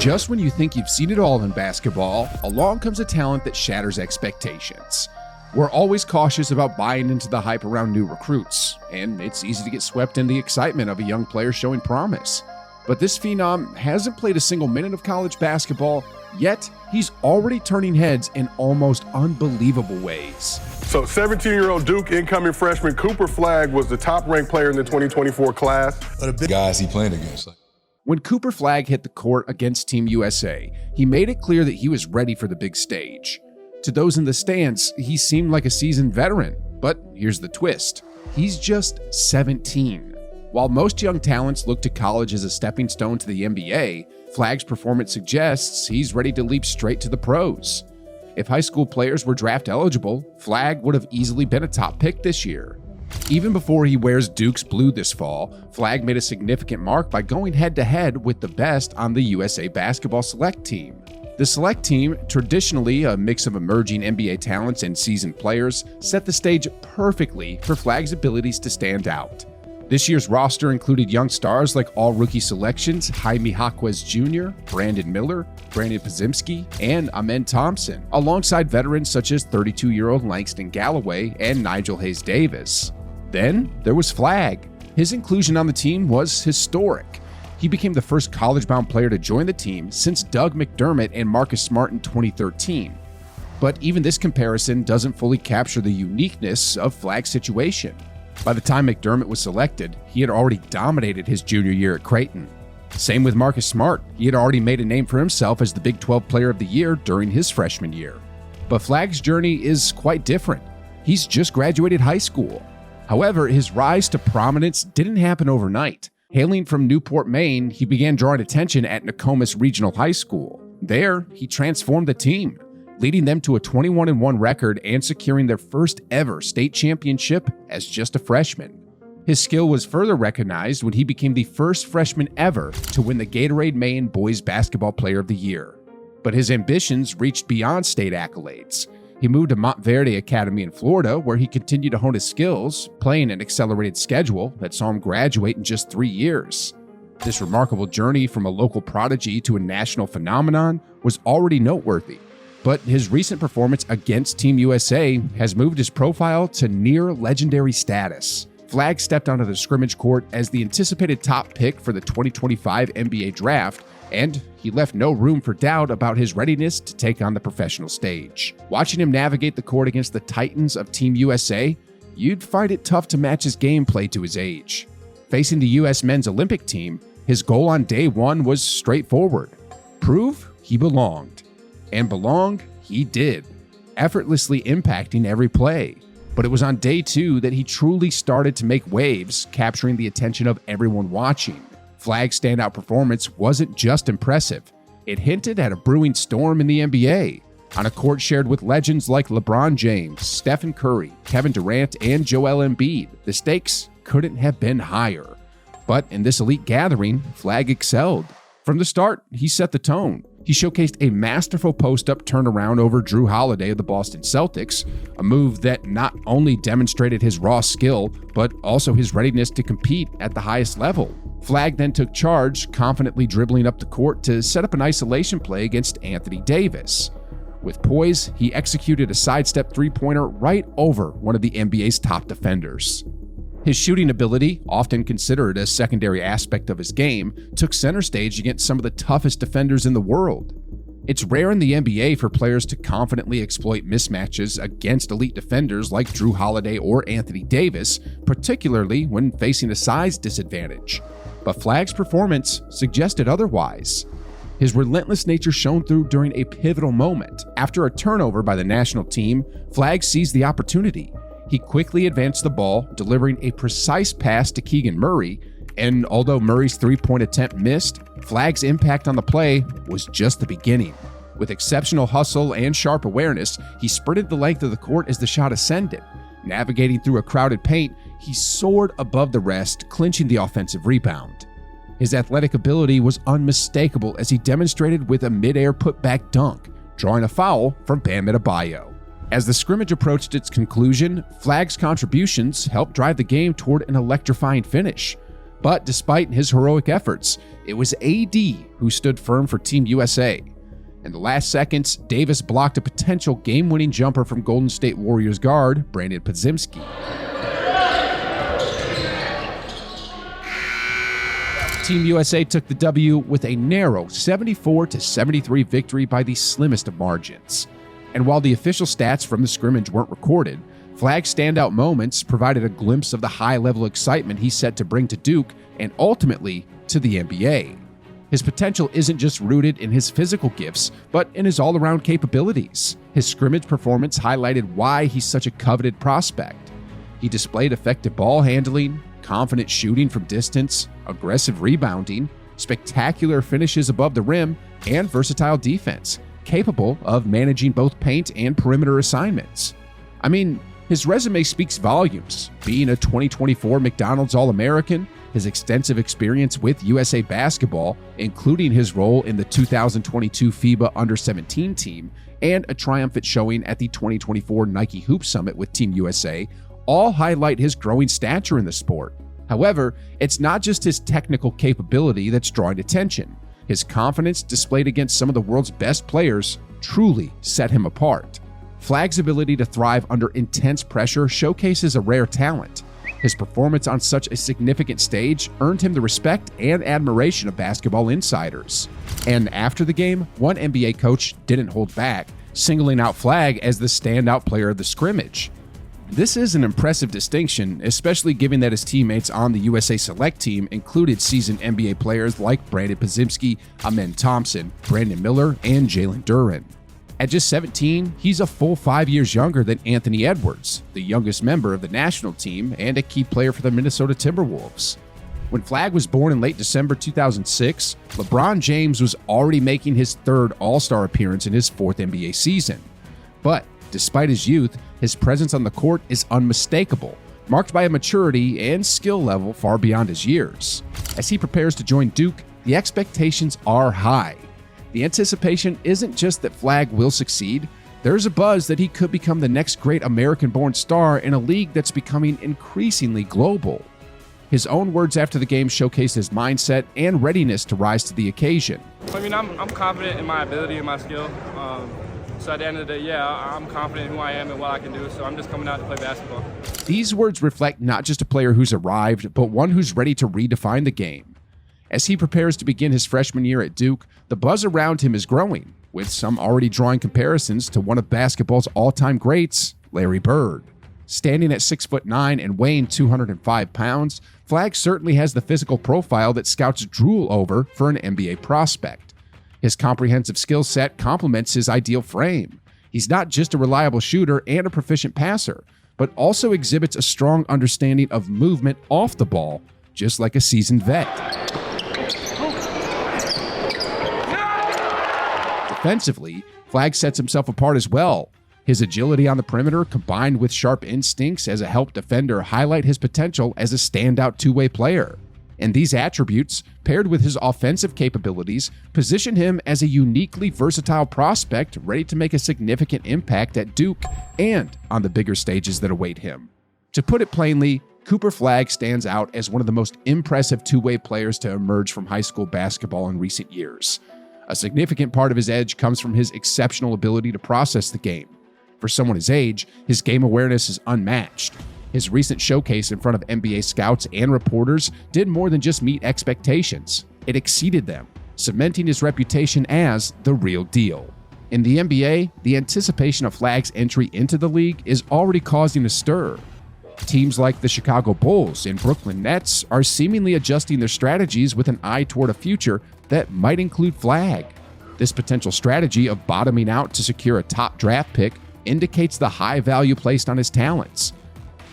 Just when you think you've seen it all in basketball, along comes a talent that shatters expectations. We're always cautious about buying into the hype around new recruits, and it's easy to get swept in the excitement of a young player showing promise. But this phenom hasn't played a single minute of college basketball, yet he's already turning heads in almost unbelievable ways. So 17-year-old Duke incoming freshman Cooper Flagg was the top-ranked player in the 2024 class. The big guys he playing against. When Cooper Flagg hit the court against Team USA, he made it clear that he was ready for the big stage. To those in the stands, he seemed like a seasoned veteran, but here's the twist. He's just 17. While most young talents look to college as a stepping stone to the NBA, Flagg's performance suggests he's ready to leap straight to the pros. If high school players were draft eligible, Flagg would have easily been a top pick this year. Even before he wears Duke's blue this fall, Flagg made a significant mark by going head-to-head with the best on the USA Basketball Select Team. The Select Team, traditionally a mix of emerging NBA talents and seasoned players, set the stage perfectly for Flagg's abilities to stand out. This year's roster included young stars like all-rookie selections Jaime Jaquez Jr., Brandon Miller, Brandon Podziemski, and Amen Thompson, alongside veterans such as 32-year-old Langston Galloway and Nigel Hayes-Davis. Then there was Flagg. His inclusion on the team was historic. He became the first college-bound player to join the team since Doug McDermott and Marcus Smart in 2013. But even this comparison doesn't fully capture the uniqueness of Flagg's situation. By the time McDermott was selected, he had already dominated his junior year at Creighton. Same with Marcus Smart. He had already made a name for himself as the Big 12 Player of the Year during his freshman year. But Flagg's journey is quite different. He's just graduated high school. However, his rise to prominence didn't happen overnight. Hailing from Newport, Maine, he began drawing attention at Nokomis Regional High School. There, he transformed the team, leading them to a 21-1 record and securing their first ever state championship as just a freshman. His skill was further recognized when he became the first freshman ever to win the Gatorade Maine Boys Basketball Player of the Year. But his ambitions reached beyond state accolades. He moved to Montverde Academy in Florida, where he continued to hone his skills, playing an accelerated schedule that saw him graduate in just 3 years. This remarkable journey from a local prodigy to a national phenomenon was already noteworthy. But his recent performance against Team USA has moved his profile to near legendary status. Flagg stepped onto the scrimmage court as the anticipated top pick for the 2025 NBA draft, and he left no room for doubt about his readiness to take on the professional stage. Watching him navigate the court against the Titans of Team USA, you'd find it tough to match his gameplay to his age. Facing the U.S. men's Olympic team, his goal on day one was straightforward: prove he belonged. And belong he did, effortlessly impacting every play. But it was on day two that he truly started to make waves, capturing the attention of everyone watching. Flagg's standout performance wasn't just impressive, it hinted at a brewing storm in the NBA. On a court shared with legends like LeBron James, Stephen Curry, Kevin Durant, and Joel Embiid, the stakes couldn't have been higher. But in this elite gathering, Flagg excelled. From the start, he set the tone. He showcased a masterful post-up turnaround over Drew Holiday of the Boston Celtics, a move that not only demonstrated his raw skill, but also his readiness to compete at the highest level. Flagg then took charge, confidently dribbling up the court to set up an isolation play against Anthony Davis. With poise, he executed a sidestep three-pointer right over one of the NBA's top defenders. His shooting ability, often considered a secondary aspect of his game, took center stage against some of the toughest defenders in the world. It's rare in the NBA for players to confidently exploit mismatches against elite defenders like Drew Holiday or Anthony Davis, particularly when facing a size disadvantage. But Flagg's performance suggested otherwise. His relentless nature shone through during a pivotal moment. After a turnover by the national team, Flagg seized the opportunity. He quickly advanced the ball, delivering a precise pass to Keegan Murray, and although Murray's three-point attempt missed, Flagg's impact on the play was just the beginning. With exceptional hustle and sharp awareness, he sprinted the length of the court as the shot ascended. Navigating through a crowded paint, he soared above the rest, clinching the offensive rebound. His athletic ability was unmistakable as he demonstrated with a mid-air putback dunk, drawing a foul from Bam Adebayo. As the scrimmage approached its conclusion, Flagg's contributions helped drive the game toward an electrifying finish. But despite his heroic efforts, it was AD who stood firm for Team USA. In the last seconds, Davis blocked a potential game-winning jumper from Golden State Warriors guard Brandon Podziemski. Team USA took the W with a narrow 74-73 victory by the slimmest of margins. And while the official stats from the scrimmage weren't recorded, Flagg's standout moments provided a glimpse of the high-level excitement he's set to bring to Duke and ultimately to the NBA. His potential isn't just rooted in his physical gifts, but in his all-around capabilities. His scrimmage performance highlighted why he's such a coveted prospect. He displayed effective ball handling, confident shooting from distance, aggressive rebounding, spectacular finishes above the rim, and versatile defense, capable of managing both paint and perimeter assignments. I mean, his resume speaks volumes, being a 2024 McDonald's All-American, his extensive experience with USA Basketball, including his role in the 2022 FIBA Under-17 team, and a triumphant showing at the 2024 Nike Hoop Summit with Team USA, all highlight his growing stature in the sport. However, it's not just his technical capability that's drawing attention. His confidence displayed against some of the world's best players truly set him apart. Flagg's ability to thrive under intense pressure showcases a rare talent. His performance on such a significant stage earned him the respect and admiration of basketball insiders. And after the game, one NBA coach didn't hold back, singling out Flagg as the standout player of the scrimmage. This is an impressive distinction, especially given that his teammates on the USA Select team included seasoned NBA players like Brandon Podziemski, Amen Thompson, Brandon Miller, and Jalen Duren. At just 17, he's a full 5 years younger than Anthony Edwards, the youngest member of the national team and a key player for the Minnesota Timberwolves. When Flagg was born in late December 2006, LeBron James was already making his third All-Star appearance in his fourth NBA season. But despite his youth, his presence on the court is unmistakable, marked by a maturity and skill level far beyond his years. As he prepares to join Duke, the expectations are high. The anticipation isn't just that Flagg will succeed, there's a buzz that he could become the next great American-born star in a league that's becoming increasingly global. His own words after the game showcased his mindset and readiness to rise to the occasion. I mean, I'm confident in my ability and my skill. So at the end of the day, yeah, I'm confident in who I am and what I can do, so I'm just coming out to play basketball. These words reflect not just a player who's arrived, but one who's ready to redefine the game. As he prepares to begin his freshman year at Duke, the buzz around him is growing, with some already drawing comparisons to one of basketball's all-time greats, Larry Bird. Standing at 6'9" and weighing 205 pounds, Flagg certainly has the physical profile that scouts drool over for an NBA prospect. His comprehensive skill set complements his ideal frame. He's not just a reliable shooter and a proficient passer, but also exhibits a strong understanding of movement off the ball, just like a seasoned vet. Defensively, Flagg sets himself apart as well. His agility on the perimeter, combined with sharp instincts as a help defender, highlight his potential as a standout two-way player. And these attributes, paired with his offensive capabilities, position him as a uniquely versatile prospect ready to make a significant impact at Duke and on the bigger stages that await him. To put it plainly, Cooper Flagg stands out as one of the most impressive two-way players to emerge from high school basketball in recent years. A significant part of his edge comes from his exceptional ability to process the game. For someone his age, his game awareness is unmatched. His recent showcase in front of NBA scouts and reporters did more than just meet expectations. It exceeded them, cementing his reputation as the real deal. In the NBA, the anticipation of Flagg's entry into the league is already causing a stir. Teams like the Chicago Bulls and Brooklyn Nets are seemingly adjusting their strategies with an eye toward a future that might include Flagg. This potential strategy of bottoming out to secure a top draft pick indicates the high value placed on his talents.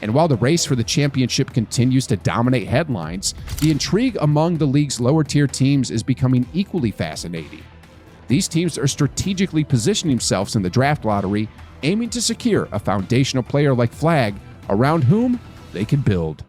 And while the race for the championship continues to dominate headlines, the intrigue among the league's lower-tier teams is becoming equally fascinating. These teams are strategically positioning themselves in the draft lottery, aiming to secure a foundational player like Flagg, around whom they can build.